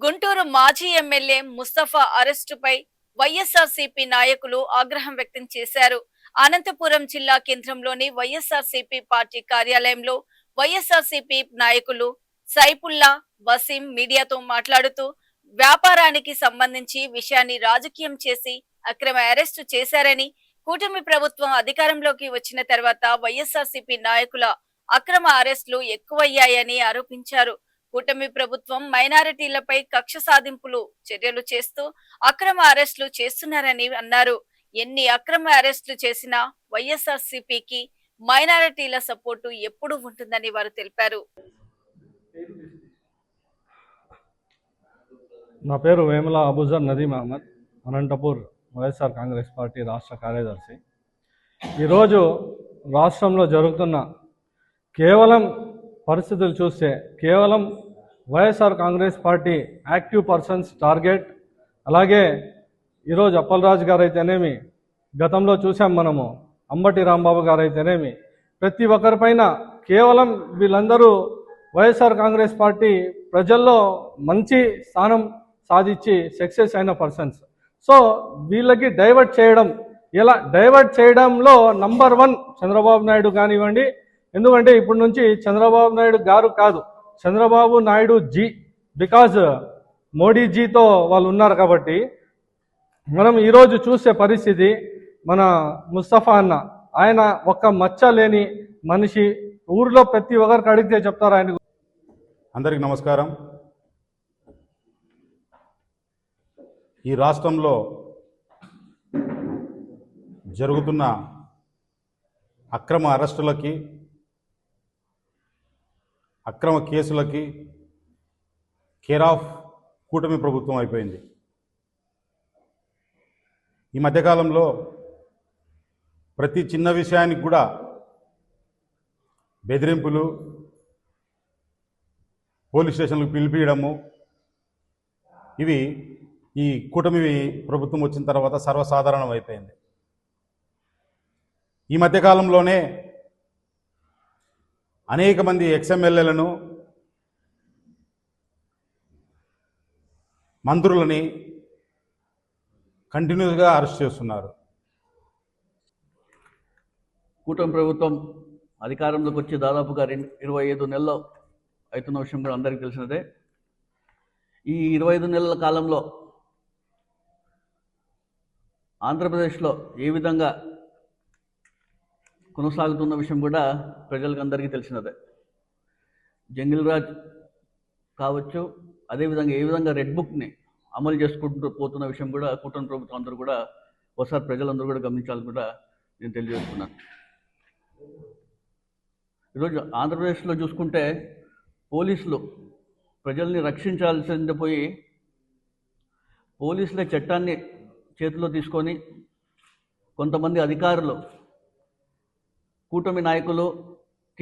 గుంటూరు మాజీ ఎమ్మెల్యే ముస్తఫా అరెస్టుపై వైఎస్ఆర్సీపీ నాయకులు ఆగ్రహం వ్యక్తం చేశారు. అనంతపురం జిల్లా కేంద్రంలోని వైఎస్ఆర్సీపీ పార్టీ కార్యాలయంలో వైఎస్ఆర్సీపీ నాయకులు సైఫుల్లా, వసీం మీడియాతో మాట్లాడుతూ వ్యాపారానికి సంబంధించి విషయాన్ని రాజకీయం చేసి అక్రమ అరెస్టు చేశారని, కూటమి ప్రభుత్వం అధికారంలోకి వచ్చిన తర్వాత వైఎస్ఆర్సీపీ నాయకుల అక్రమ అరెస్టులు ఎక్కువయ్యాయని ఆరోపించారు. కూటమి ప్రభుత్వం మైనారిటీలపై కక్ష సాధింపులు చర్యలు చేస్తూ అక్రమ అరెస్టులు చేస్తున్నారని అన్నారు. ఎన్ని అక్రమ అరెస్టులు చేసినా వైఎస్ఆర్సీపీకి మైనారిటీల సపోర్టు ఎప్పుడూ ఉంటుందని వారు తెలిపారు. నా పేరు వేముల అబూజర్ నదీం అహ్మద్, అనంతపూర్ వైఎస్ఆర్ కాంగ్రెస్ పార్టీ రాష్ట్ర కార్యదర్శి. ఈరోజు రాష్ట్రంలో జరుగుతున్న కేవలం పరిస్థితులు చూస్తే కేవలం YSR Congress party active persons target. అలాగే ఈరోజు అప్పలరాజు గారు అయితేనేమి, గతంలో చూసాం మనము అంబటి రాంబాబు గారు అయితేనేమి, ప్రతి ఒక్కరిపైన కేవలం వీళ్ళందరూ వైఎస్ఆర్ కాంగ్రెస్ పార్టీ ప్రజల్లో మంచి స్థానం సాధించి సక్సెస్ అయిన పర్సన్స్. సో వీళ్ళకి డైవర్ట్ చేయడం, ఇలా డైవర్ట్ చేయడంలో నంబర్ 1 చంద్రబాబు నాయుడు కానివ్వండి. ఎందుకంటే ఇప్పటి నుంచి చంద్రబాబు నాయుడు గారు కాదు, చంద్రబాబు నాయుడు జీ, బికాజ్ మోడీజీతో వాళ్ళు ఉన్నారు. కాబట్టి మనం ఈరోజు చూసే పరిస్థితి, మన ముస్తఫా అన్న, ఆయన ఒక్క మచ్చ లేని మనిషి. ఊరిలో ప్రతి ఒక్కరికి అడిగితే చెప్తారు ఆయన. అందరికీ నమస్కారం. ఈ రాష్ట్రంలో జరుగుతున్న అక్రమ అరెస్టులకి, అక్రమ కేసులకి కేర్ ఆఫ్ కూటమి ప్రభుత్వం అయిపోయింది. ఈ మధ్యకాలంలో ప్రతి చిన్న విషయానికి కూడా బెదిరింపులు, పోలీస్ స్టేషన్లకు పిలిపియడము, ఇవి ఈ కూటమి ప్రభుత్వం వచ్చిన తర్వాత సర్వసాధారణం అయిపోయింది. ఈ మధ్యకాలంలోనే అనేక మంది ఎక్స్ఎమ్మెల్యేలను, మంత్రులని కంటిన్యూస్గా అరెస్ట్ చేస్తున్నారు. కూటమి ప్రభుత్వం అధికారంలోకి వచ్చి దాదాపుగా 25 నెలలు అవుతున్న విషయం కూడా అందరికీ తెలిసినదే. ఈ 25 నెలల కాలంలో ఆంధ్రప్రదేశ్లో ఏ విధంగా కొనసాగుతున్న విషయం కూడా ప్రజలకు అందరికీ తెలిసినదే. జంగిల్ రాజ్ కావచ్చు, అదేవిధంగా ఏ విధంగా రెడ్ బుక్ని అమలు చేసుకుంటూ పోతున్న విషయం కూడా కూటమి ప్రభుత్వం అందరూ కూడా ఒకసారి ప్రజలందరూ కూడా గమనించాలని కూడా నేను తెలియజేస్తున్నాను. ఈరోజు ఆంధ్రప్రదేశ్లో చూసుకుంటే పోలీసులు ప్రజల్ని రక్షించాల్సింది పోయి పోలీసులే చట్టాన్ని చేతిలో తీసుకొని కొంతమంది అధికారులు, కూటమి నాయకులు